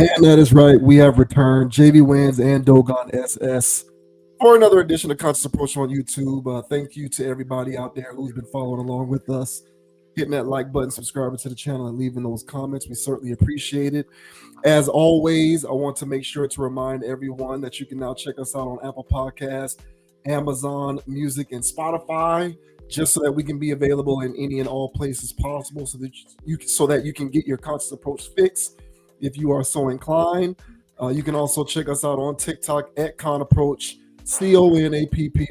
And that is right. We have returned JV Wins and Dogon SS for another edition of Conscious Approach on YouTube. Thank you to everybody out there who's been following along with us, hitting that like button, subscribing to the channel, and leaving those comments. We certainly appreciate it. As always, I want to make sure to remind everyone that you can now check us out on Apple Podcasts, Amazon Music, and Spotify, just so that we can be available in any and all places possible, so that you can get your Conscious Approach fix if you are so inclined. You can also check us out on TikTok at ConApproach, CONAPPROACH.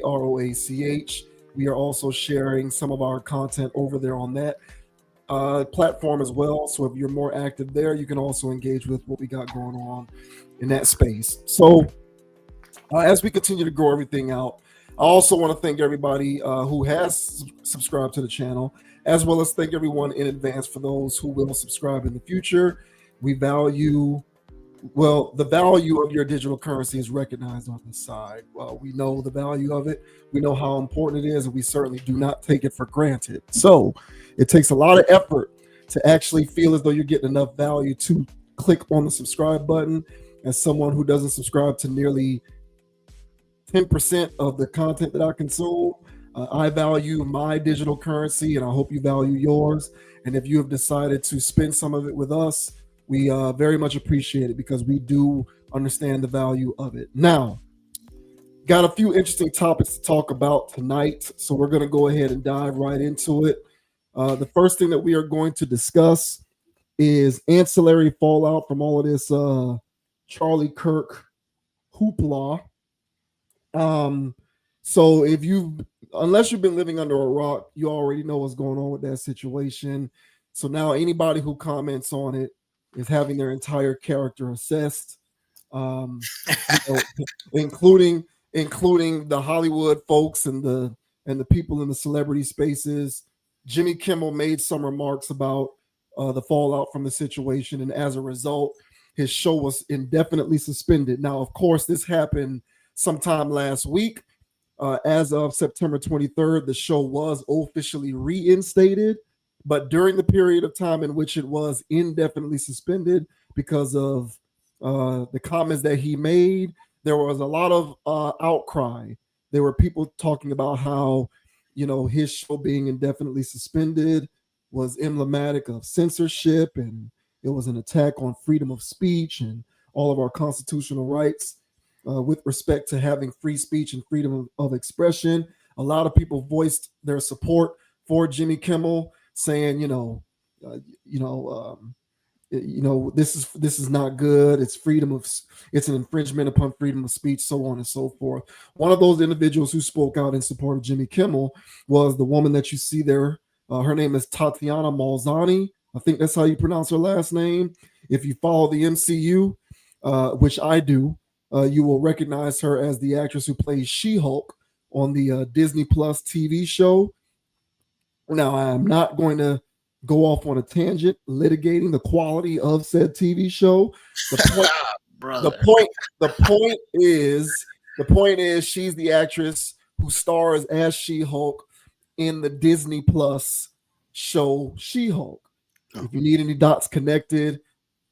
We are also sharing some of our content over there on that platform as well. So if you're more active there, you can also engage with what we got going on in that space. So as we continue to grow everything out, I also want to thank everybody who has subscribed to the channel, as well as thank everyone in advance for those who will subscribe in the future. We value, the value of your digital currency is recognized on this side. We know the value of it. We know how important it is, and we certainly do not take it for granted. So it takes a lot of effort to actually feel as though you're getting enough value to click on the subscribe button. As someone who doesn't subscribe to nearly 10% of the content that I consume, I value my digital currency, and I hope you value yours. And if you have decided to spend some of it with us, we very much appreciate it, because we do understand the value of it. Now, got a few interesting topics to talk about tonight, so we're going to go ahead and dive right into it. The first thing that we are going to discuss is ancillary fallout from all of this Charlie Kirk hoopla. So unless you've been living under a rock, you already know what's going on with that situation. So now anybody who comments on it is having their entire character assessed, including the Hollywood folks and the people in the celebrity spaces. Jimmy Kimmel made some remarks about the fallout from the situation, and as a result, his show was indefinitely suspended. Now, of course, this happened sometime last week. As of September 23rd, the show was officially reinstated. But during the period of time in which it was indefinitely suspended because of the comments that he made, there was a lot of outcry. There were people talking about how, his show being indefinitely suspended was emblematic of censorship, and it was an attack on freedom of speech and all of our constitutional rights with respect to having free speech and freedom of expression. A lot of people voiced their support for Jimmy Kimmel, saying, this is not good. It's an infringement upon freedom of speech, so on and so forth. One of those individuals who spoke out in support of Jimmy Kimmel was the woman that you see there. Her name is Tatiana Maslany. I think that's how you pronounce her last name. If you follow the MCU, which I do, you will recognize her as the actress who plays She-Hulk on the Disney Plus TV show. Now, I am not going to go off on a tangent litigating the quality of said TV show. The point is she's the actress who stars as She-Hulk in the Disney Plus show She-Hulk. If you need any dots connected,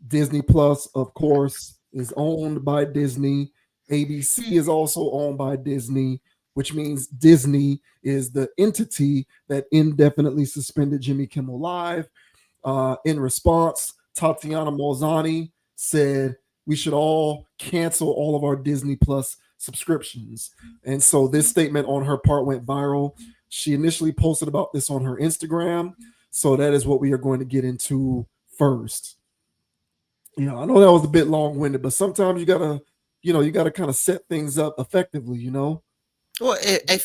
Disney Plus, of course, is owned by Disney. ABC is also owned by Disney, which means Disney is the entity that indefinitely suspended Jimmy Kimmel Live. In response, Tatiana Maslany said we should all cancel all of our Disney Plus subscriptions. And so this statement on her part went viral. She initially posted about this on her Instagram. So that is what we are going to get into first. I know that was a bit long-winded, but sometimes you gotta kind of set things up effectively, Well,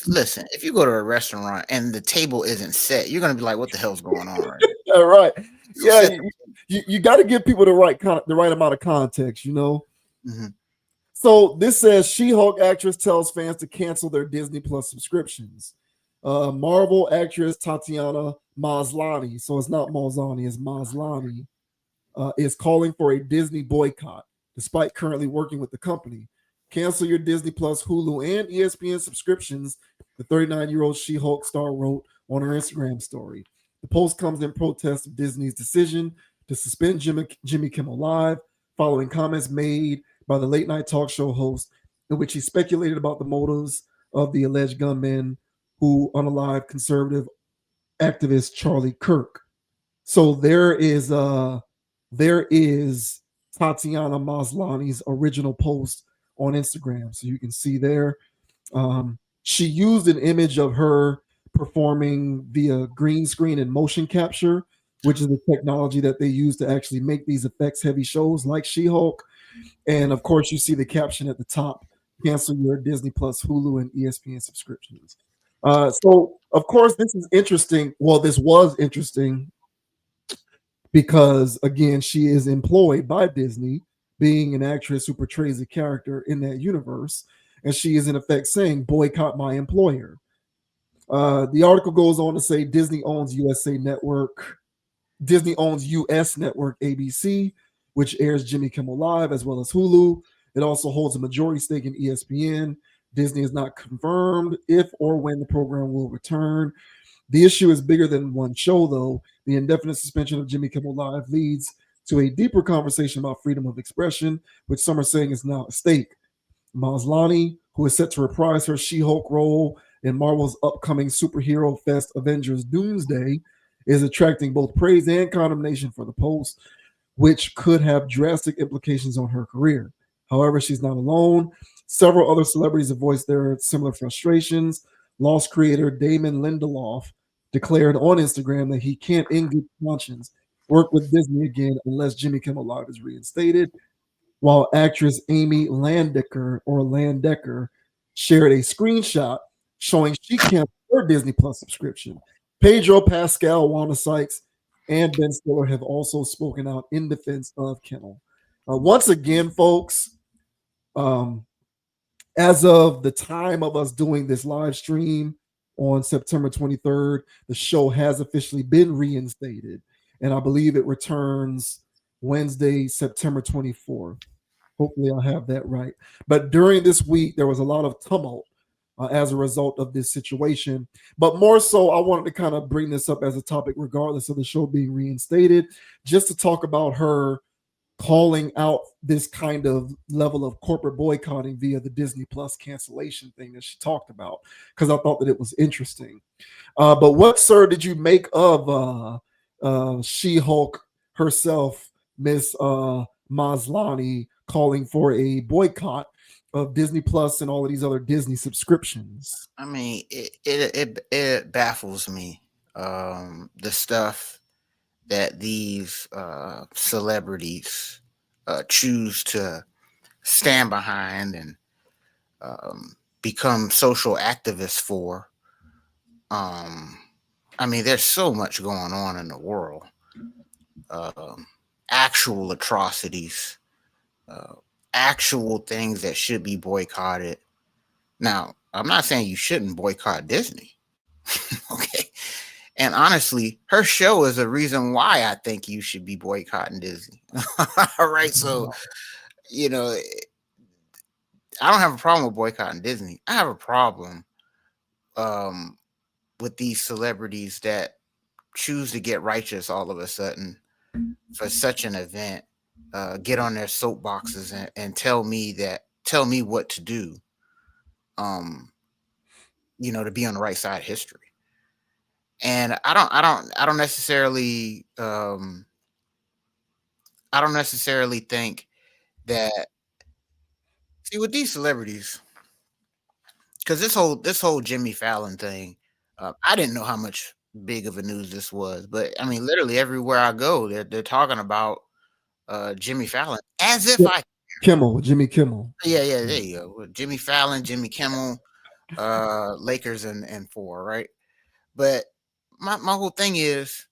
listen, if you go to a restaurant and the table isn't set, you're gonna be like, "What the hell's going on?" Right? All right. Yeah, you got to give people the right amount of context, Mm-hmm. So this says She-Hulk actress tells fans to cancel their Disney Plus subscriptions. Marvel actress Tatiana Maslany, so it's not Maslany, it's Maslany, is calling for a Disney boycott, despite currently working with the company. Cancel your Disney Plus, Hulu, and ESPN subscriptions, the 39-year-old She-Hulk star wrote on her Instagram story. The post comes in protest of Disney's decision to suspend Jimmy Kimmel Live following comments made by the late night talk show host in which he speculated about the motives of the alleged gunmen who unalived conservative activist Charlie Kirk. So there is Tatiana Maslany's original post on Instagram. So you can see there. She used an image of her performing via green screen and motion capture, which is the technology that they use to actually make these effects heavy shows like She-Hulk. And of course, you see the caption at the top: cancel your Disney Plus, Hulu, and ESPN subscriptions. So, of course, this is interesting. Well, this was interesting because, again, she is employed by Disney, being an actress who portrays a character in that universe. And she is, in effect, saying, boycott my employer. The article goes on to say Disney owns US network ABC, which airs Jimmy Kimmel Live, as well as Hulu. It also holds a majority stake in ESPN. Disney has not confirmed if or when the program will return. The issue is bigger than one show, though. The indefinite suspension of Jimmy Kimmel Live leads to a deeper conversation about freedom of expression, which some are saying is now at stake. Maslany, who is set to reprise her She-Hulk role in Marvel's upcoming superhero fest Avengers Doomsday, is attracting both praise and condemnation for the post, which could have drastic implications on her career. However, she's not alone. Several other celebrities have voiced their similar frustrations. Lost creator Damon Lindelof declared on Instagram that he can't, in good conscience, work with Disney again unless Jimmy Kimmel Live is reinstated, while actress Amy Landecker shared a screenshot showing she canceled her Disney Plus subscription. Pedro Pascal, Wanda Sykes, and Ben Stiller have also spoken out in defense of Kimmel. Once again, folks, um, as of the time of us doing this live stream on September 23rd, the show has officially been reinstated. And I believe it returns Wednesday, September 24th. Hopefully, I'll have that right. But during this week, there was a lot of tumult as a result of this situation. But more so, I wanted to kind of bring this up as a topic, regardless of the show being reinstated, just to talk about her calling out this kind of level of corporate boycotting via the Disney Plus cancellation thing that she talked about, because I thought that it was interesting. But what, sir, did you make of She-Hulk herself, Miss Maslany, calling for a boycott of Disney Plus and all of these other Disney subscriptions? I mean, it baffles me. The stuff that these celebrities choose to stand behind and become social activists for. Um, I mean, there's so much going on in the world. Um, Actual atrocities, uh, actual things that should be boycotted. Now, I'm not saying you shouldn't boycott Disney. Okay. And honestly, her show is a reason why I think you should be boycotting Disney. All right. So, you know, I don't have a problem with boycotting Disney. I have a problem um, with these celebrities that choose to get righteous all of a sudden for such an event, get on their soapboxes and tell me what to do, um, to be on the right side of history. And I don't necessarily think that, see, with these celebrities, because this whole Jimmy Fallon thing, I didn't know how much big of a news this was, but I mean, literally everywhere I go, they're talking about Jimmy Fallon as if I, Jimmy Kimmel. yeah, there you go, Jimmy Fallon, Jimmy Kimmel, Lakers and four, right? But my whole thing is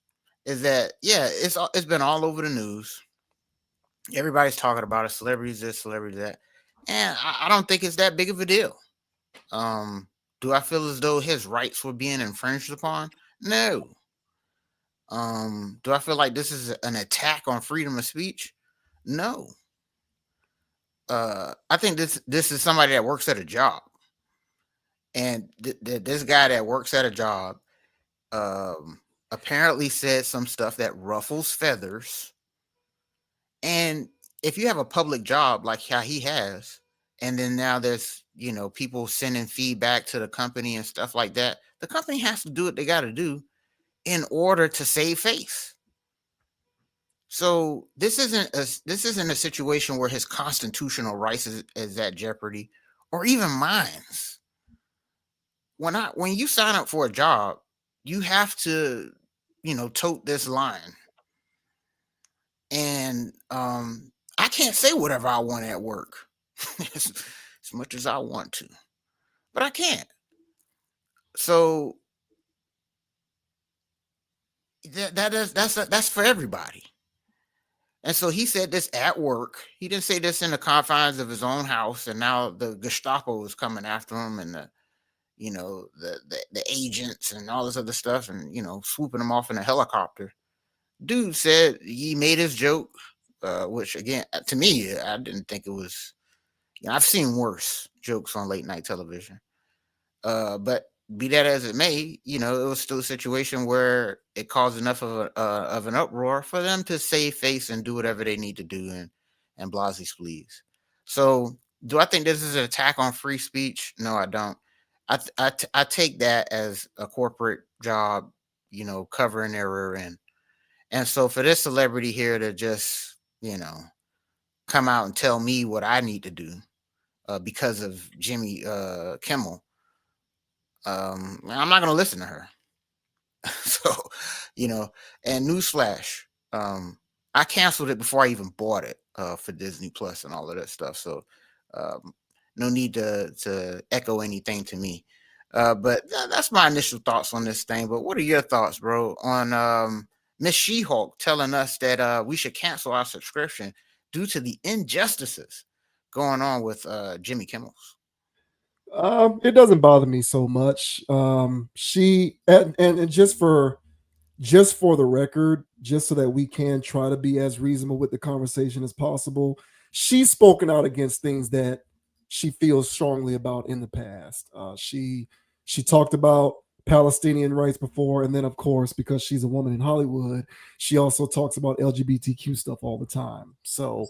that, yeah, it's been all over the news. Everybody's talking about it, celebrities this, celebrities that, and I don't think it's that big of a deal. Um, do I feel as though his rights were being infringed upon? No. Do I feel like this is an attack on freedom of speech? No. I think this is somebody that works at a job, and this guy that works at a job um, apparently said some stuff that ruffles feathers, and if you have a public job like how he has, and then now there's, people sending feedback to the company and stuff like that, the company has to do what they got to do in order to save face. So this isn't a situation where his constitutional rights is at jeopardy, or even mine's. When you sign up for a job, you have to, tote this line. And I can't say whatever I want at work as, as much as I want to, but I can't. So that's for everybody. And so he said this at work. He didn't say this in the confines of his own house, and now the Gestapo is coming after him, and the agents and all this other stuff, and swooping him off in a helicopter. Dude said he made his joke, which again, to me, I didn't think it was. I've seen worse jokes on late night television. But be that as it may, it was still a situation where it caused enough of an uproar for them to save face and do whatever they need to do, and blasey please. So, do I think this is an attack on free speech? No, I don't. I take that as a corporate job, covering their rear end. And so for this celebrity here to just, come out and tell me what I need to do, because of Jimmy Kimmel, I'm not going to listen to her. So, and newsflash, I canceled it before I even bought it, for Disney Plus and all of that stuff. So, no need to echo anything to me. But that's my initial thoughts on this thing. But what are your thoughts, bro, on Miss She-Hulk telling us that we should cancel our subscription due to the injustices going on with Jimmy Kimmel's? It doesn't bother me so much. She and just for the record, just so that we can try to be as reasonable with the conversation as possible, she's spoken out against things that she feels strongly about in the past. She talked about Palestinian rights before, and then of course, because she's a woman in Hollywood, she also talks about LGBTQ stuff all the time. So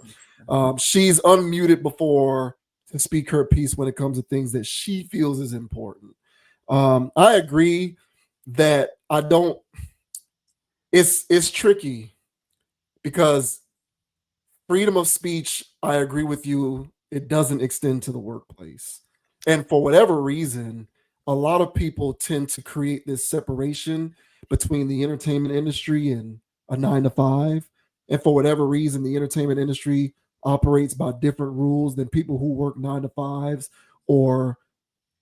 she's unmuted before to speak her piece when it comes to things that she feels is important. I agree that I don't. It's tricky because freedom of speech, I agree with you, it doesn't extend to the workplace. And for whatever reason, a lot of people tend to create this separation between the entertainment industry and a 9 to 5. And for whatever reason, the entertainment industry operates by different rules than people who work 9 to 5s or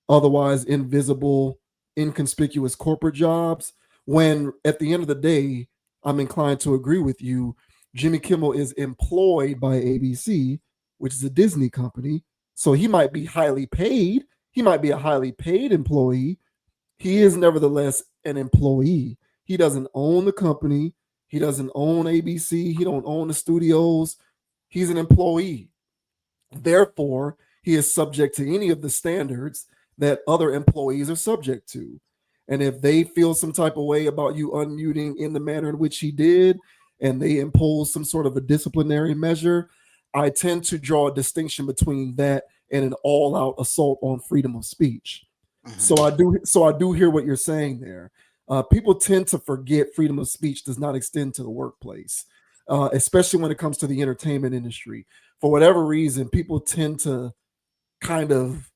otherwise invisible, inconspicuous corporate jobs. When at the end of the day, I'm inclined to agree with you. Jimmy Kimmel is employed by ABC, which is a Disney company. So he might be highly paid. He might be a highly paid employee. He is nevertheless an employee. He doesn't own the company. He doesn't own ABC. He don't own the studios. He's an employee. Therefore, he is subject to any of the standards that other employees are subject to. And if they feel some type of way about you unmuting in the manner in which he did, and they impose some sort of a disciplinary measure, I tend to draw a distinction between that and an all-out assault on freedom of speech. So Mm-hmm. I do hear what you're saying there. People tend to forget freedom of speech does not extend to the workplace, especially when it comes to the entertainment industry. For whatever reason, people tend to kind of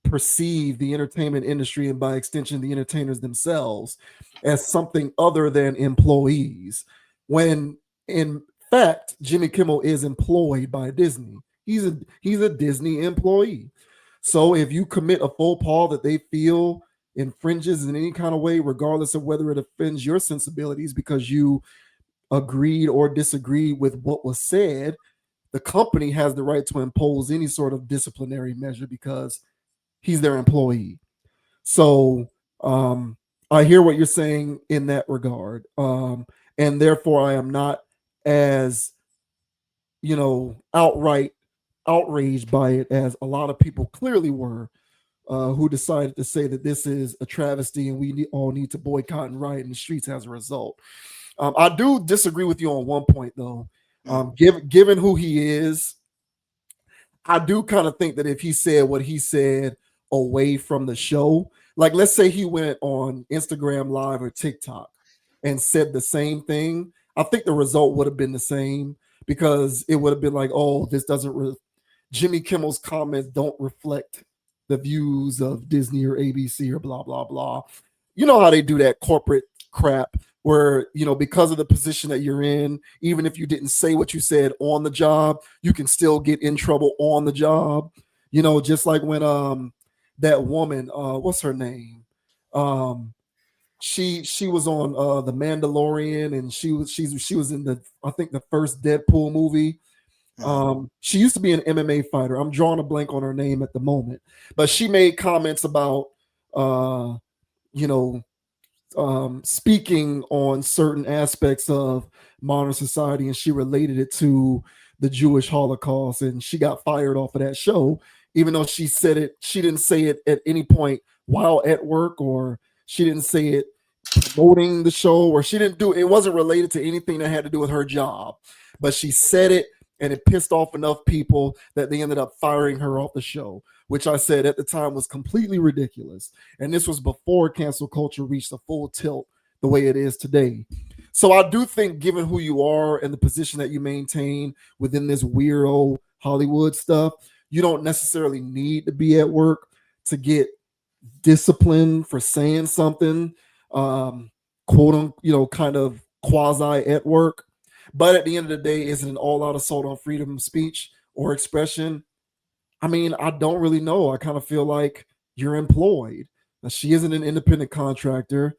perceive the entertainment industry and by extension the entertainers themselves as something other than employees, when in fact Jimmy Kimmel is employed by Disney. He's a Disney employee. So if you commit a faux pas that they feel infringes in any kind of way, regardless of whether it offends your sensibilities because you agreed or disagreed with what was said, the company has the right to impose any sort of disciplinary measure because he's their employee. So I hear what you're saying in that regard. And therefore I am not as, outright outraged by it as a lot of people clearly were, who decided to say that this is a travesty and we all need to boycott and riot in the streets as a result. I do disagree with you on one point, though. Mm. Given who he is, I do kind of think that if he said what he said away from the show, like let's say he went on Instagram Live or TikTok and said the same thing, I think the result would have been the same because it would have been like, oh, this doesn't Jimmy Kimmel's comments don't reflect the views of Disney or ABC or blah blah blah. You know how they do that corporate crap where, because of the position that you're in, even if you didn't say what you said on the job, you can still get in trouble on the job. Just like when that woman, what's her name? Um she was on the Mandalorian, and she was in the, I think, the first Deadpool movie. Mm. She used to be an MMA fighter. I'm drawing a blank on her name at the moment, but she made comments about uh, you know, speaking on certain aspects of modern society, and she related it to the Jewish Holocaust, and she got fired off of that show, even though she said it. She didn't say it at any point while at work, or she didn't say it promoting the show, or she didn't do it. It wasn't related to anything that had to do with her job, but she said it, and it pissed off enough people that they ended up firing her off the show, which I said at the time was completely ridiculous. And this was before cancel culture reached a full tilt the way it is today. So I do think, given who you are and the position that you maintain within this weirdo Hollywood stuff, you don't necessarily need to be at work to get disciplined for saying something, quote unquote, kind of quasi at work. But at the end of the day, is it an all-out assault on freedom of speech or expression? I mean, I don't really know. I kind of feel like you're employed. She isn't an independent contractor.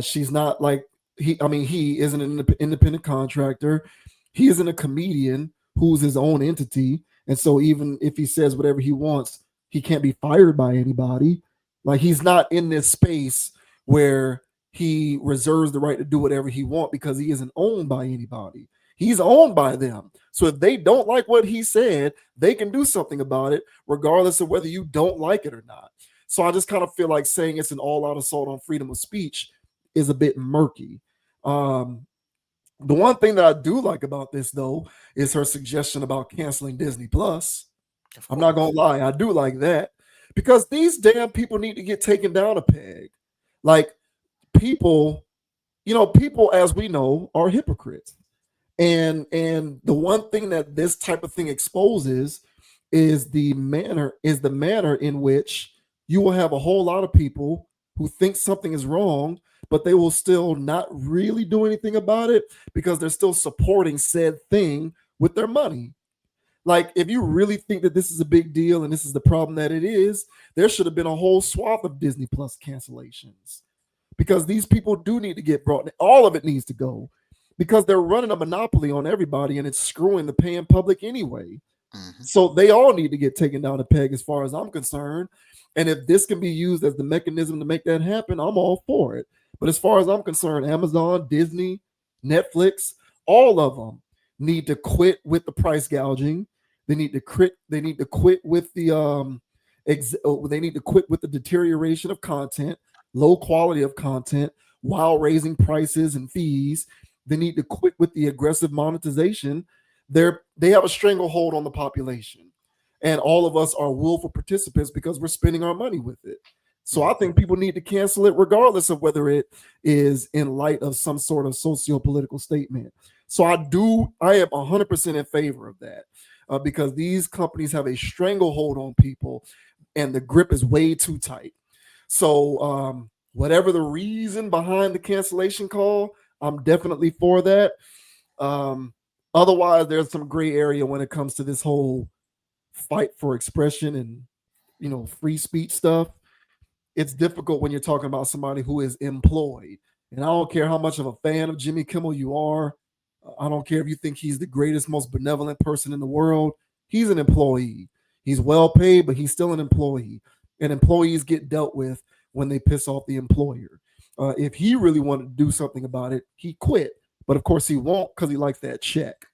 She's not like he. I mean, he isn't an independent contractor. He isn't a comedian who's his own entity, and so even if he says whatever he wants, he can't be fired by anybody. Like, he's not in this space where he reserves the right to do whatever he wants because he isn't owned by anybody. He's owned by them. So if they don't like what he said, they can do something about it, regardless of whether you don't like it or not. So I just kind of feel like saying it's an all-out assault on freedom of speech is a bit murky. The one thing that I do like about this, though, is her suggestion about canceling Disney Plus. Of I'm not gonna course. lie, I do like that because these damn people need to get taken down a peg. Like, people, people, as we know, are hypocrites. And the one thing that this type of thing exposes is the manner in which you will have a whole lot of people who think something is wrong, but they will still not really do anything about it because they're still supporting said thing with their money. Like, if you really think that this is a big deal and this is the problem that it is, there should have been a whole swath of Disney Plus cancellations, because these people do need to get brought. All of it needs to go because they're running a monopoly on everybody, and it's screwing the paying public anyway. Mm-hmm. So they all need to get taken down a peg, as far as I'm concerned. And if this can be used as the mechanism to make that happen, I'm all for it. But as far as I'm concerned, Amazon, Disney, Netflix, all of them need to quit with the price gouging. They need to quit. They need to quit with the they need to quit with the deterioration of content, low quality of content, while raising prices and fees. They need to quit with the aggressive monetization. They have a stranglehold on the population, and all of us are willful participants because we're spending our money with it. So I Mm-hmm. think people need to cancel it, regardless of whether it is in light of some sort of socio-political statement. So I am 100% in favor of that, because these companies have a stranglehold on people, and the grip is way too tight. So, whatever the reason behind the cancellation call, I'm definitely for that. Um, Otherwise, there's some gray area when it comes to this whole fight for expression and, free speech stuff. It's difficult when you're talking about somebody who is employed. And I don't care how much of a fan of Jimmy Kimmel you are. I don't care if you think he's the greatest, most benevolent person in the world. He's an employee. He's well paid, but he's still an employee. And employees get dealt with when they piss off the employer. If he really wanted to do something about it, he quit. But of course, he won't, because he likes that check.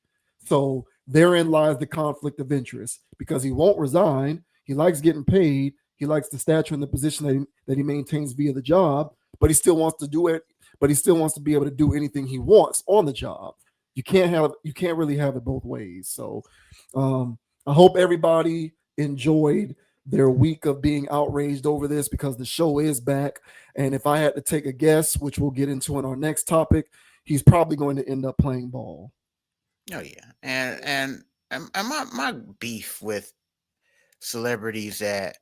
So therein lies the conflict of interest, because he won't resign. He likes getting paid. He likes the stature and the position that he maintains via the job, but he still wants to do it. But he still wants to be able to do anything he wants on the job. you can't really have it both ways. So I hope everybody enjoyed their week of being outraged over this, because the show is back. And if I had to take a guess, which we'll get into in our next topic, he's probably going to end up playing ball. Oh yeah, and my beef with celebrities that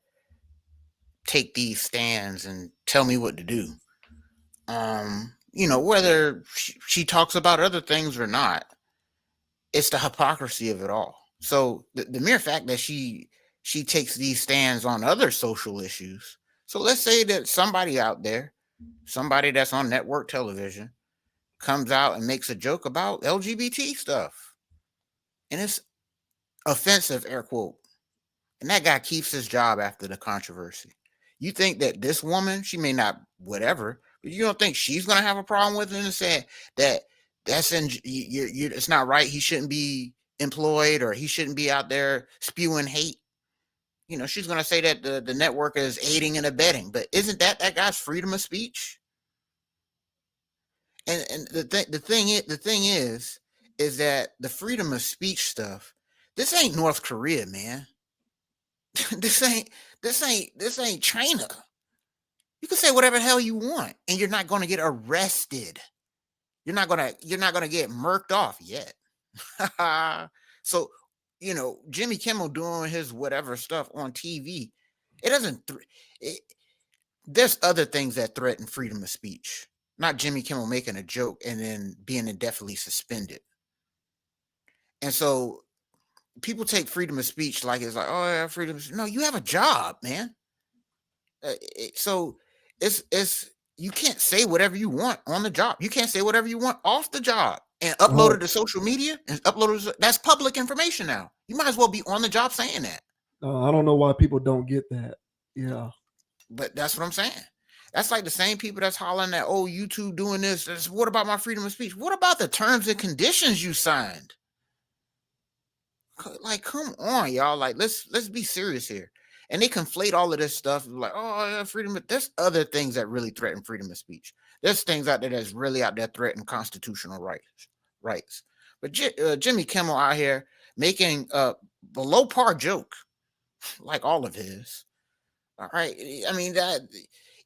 take these stands and tell me what to do. Whether she talks about other things or not, it's the hypocrisy of it all. So the mere fact that she takes these stands on other social issues. So let's say that somebody out there, somebody that's on network television, comes out and makes a joke about LGBT stuff, and it's offensive, air quote, and that guy keeps his job after the controversy. You think that this woman, she may not, whatever, but you don't think she's gonna have a problem with it and say that that's in it's not right. He shouldn't be employed, or he shouldn't be out there spewing hate. She's gonna say that the network is aiding and abetting, but isn't that guy's freedom of speech? And the thing is that the freedom of speech stuff. This ain't North Korea, man. this ain't this ain't China. You can say whatever the hell you want, and you're not going to get arrested. You're not gonna get murked off yet. So, Jimmy Kimmel doing his whatever stuff on TV. It doesn't. There's other things that threaten freedom of speech. Not Jimmy Kimmel making a joke and then being indefinitely suspended. And so people take freedom of speech like it's like, oh yeah, freedom. No, you have a job, man. So it's you can't say whatever you want on the job. You can't say whatever you want off the job and upload it to social media and upload it. That's public information now. You might as well be on the job saying that. I don't know why people don't get that. Yeah. But that's what I'm saying. That's like the same people that's hollering at, oh, YouTube doing this. What about my freedom of speech? What about the terms and conditions you signed? Like, come on, y'all. Like, let's be serious here. And they conflate all of this stuff like, oh, yeah, freedom. There's other things that really threaten freedom of speech. There's things out there that's really out there threatening constitutional rights. But Jimmy Kimmel out here making a below par joke, like all of his. All right. I mean,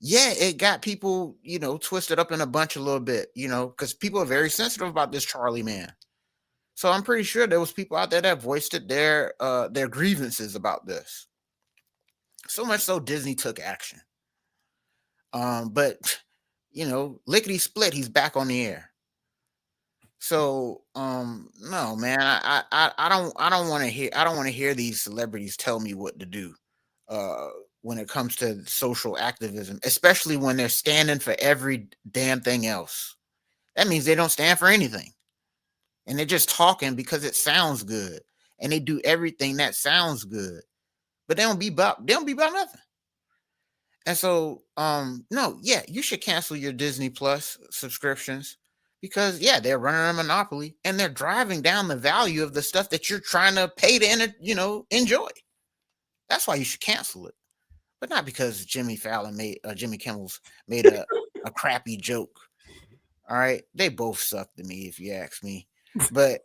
it got people, twisted up in a bunch a little bit, because people are very sensitive about this Charlie man. So I'm pretty sure there was people out there that voiced their grievances about this. So much so Disney took action. But lickety split, he's back on the air. So no, man, I don't want to hear these celebrities tell me what to do. When it comes to social activism, especially when they're standing for every damn thing else. That means they don't stand for anything. And they're just talking because it sounds good. And they do everything that sounds good. But they don't be about nothing. And so no, yeah, you should cancel your Disney Plus subscriptions, because they're running a monopoly and they're driving down the value of the stuff that you're trying to pay to enjoy. That's why you should cancel it. But not because Jimmy Kimmel's made a crappy joke. All right. They both suck to me, if you ask me. But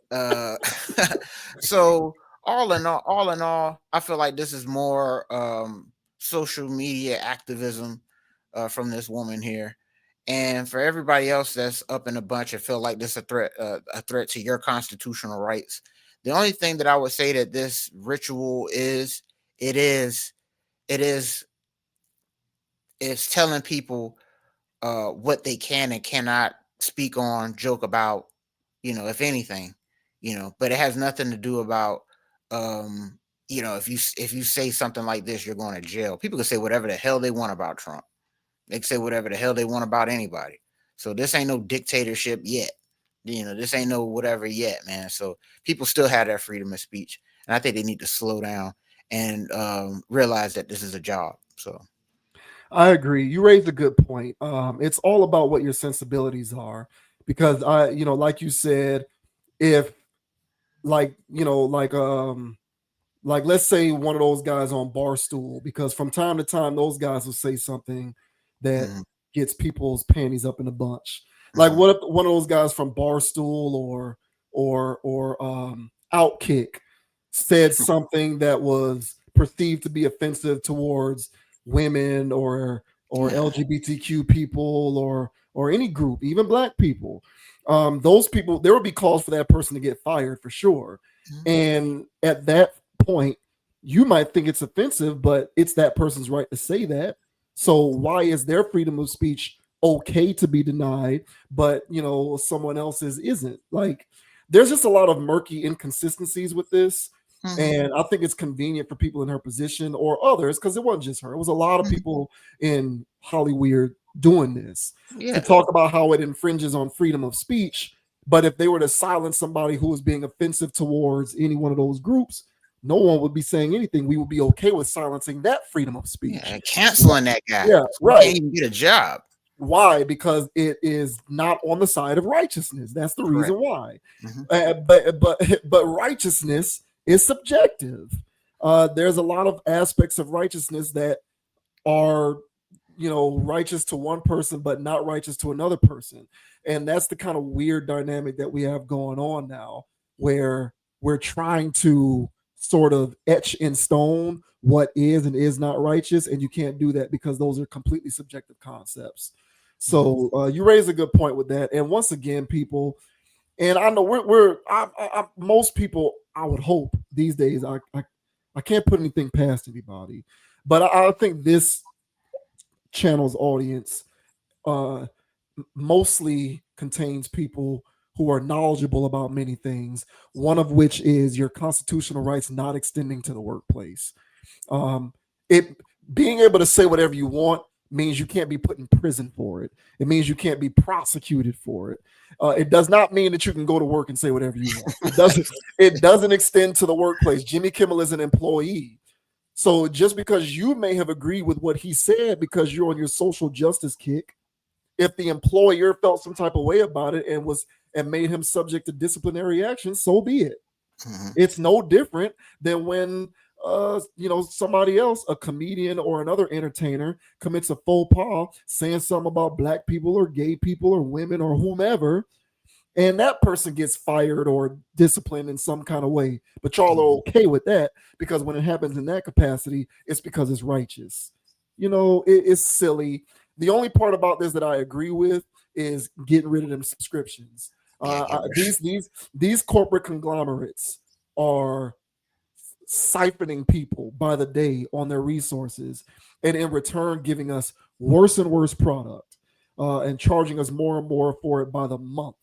so all in all, I feel like this is more social media activism from this woman here. And for everybody else that's up in a bunch and feel like this is a threat to your constitutional rights, the only thing that I would say that this ritual is, it's telling people what they can and cannot speak on, joke about, if anything, but it has nothing to do about, if you say something like this, you're going to jail. People can say whatever the hell they want about Trump. They can say whatever the hell they want about anybody. So this ain't no dictatorship yet. This ain't no whatever yet, man. So people still have that freedom of speech. And I think they need to slow down and realize that this is a job. So I agree. You raised a good point. It's all about what your sensibilities are, because like you said, if like let's say one of those guys on Barstool, because from time to time those guys will say something that gets people's panties up in a bunch. Like what if one of those guys from Barstool or Outkick said something that was perceived to be offensive towards women or Yeah. LGBTQ people or any group, even black people, those people, there would be calls for that person to get fired for sure. Mhm. And at that point, you might think it's offensive, but it's that person's right to say that. So why is their freedom of speech okay to be denied, but someone else's isn't? Like, there's just a lot of murky inconsistencies with this. Mhm. And I think it's convenient for people in her position or others, because it wasn't just her. It was a lot of Mhm. people in Hollywood doing this to Yeah. talk about how it infringes on freedom of speech. But if they were to silence somebody who was being offensive towards any one of those groups, no one would be saying anything. We would be okay with silencing that freedom of speech. Yeah. Canceling that guy. Yeah, So he can't right. even get a job. Why? Because it is not on the side of righteousness. That's the Correct. reason why. Hmm. But righteousness is subjective. There's a lot of aspects of righteousness that are righteous to one person but not righteous to another person. And that's the kind of weird dynamic that we have going on now, where we're trying to sort of etch in stone what is and is not righteous, and you can't do that because those are completely subjective concepts. Hmm. So you raise a good point with that. And once again, people, and I know most people, I would hope these days, I can't put anything past anybody, but I think this channel's audience uh, mostly contains people who are knowledgeable about many things, one of which is your constitutional rights not extending to the workplace. Um, it being able to say whatever you want means you can't be put in prison for it. It means you can't be prosecuted for it. It does not mean that you can go to work and say whatever you want. It doesn't. It doesn't extend to the workplace. Jimmy Kimmel is an employee. So just because you may have agreed with what he said because you're on your social justice kick, if the employer felt some type of way about it and made him subject to disciplinary action, so be it. Hmm. It's no different than when somebody else, a comedian or another entertainer, commits a faux pas saying something about black people or gay people or women or whomever, and that person gets fired or disciplined in some kind of way. But y'all are okay with that because when it happens in that capacity, it's because it's righteous. It's silly. The only part about this that I agree with is getting rid of them subscriptions. Yeah. Get rid. These corporate conglomerates are siphoning people by the day on their resources, and in return giving us worse and worse product, and charging us more and more for it by the month,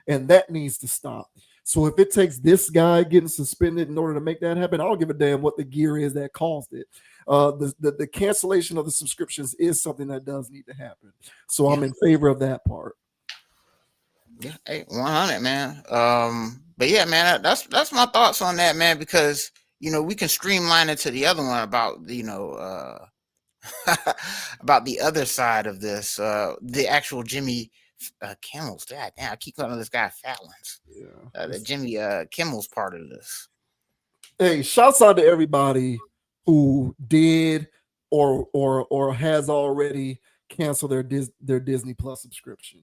and that needs to stop. So if it takes this guy getting suspended in order to make that happen, I don't give a damn what the gear is that caused it. The cancellation of the subscriptions is something that does need to happen. So Yeah. I'm in favor of that part. Yeah. Hey, 100, man. But yeah, man, that's my thoughts on that, man, because we can streamline it to the other one about about the other side of this, the actual Jimmy Kimmel's. God damn, I keep calling this guy Fallon's. Yeah. The Jimmy Kimmel's part of this. Hey, shouts out to everybody who did or has already canceled their Disney Plus subscription.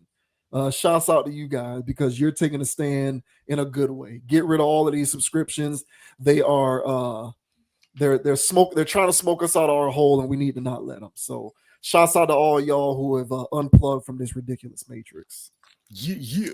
Shouts out to you guys because you're taking a stand in a good way. Get rid of all of these subscriptions. They are they're trying to smoke us out of our hole, and we need to not let them. So shouts out to all y'all who have unplugged from this ridiculous matrix. Yeah.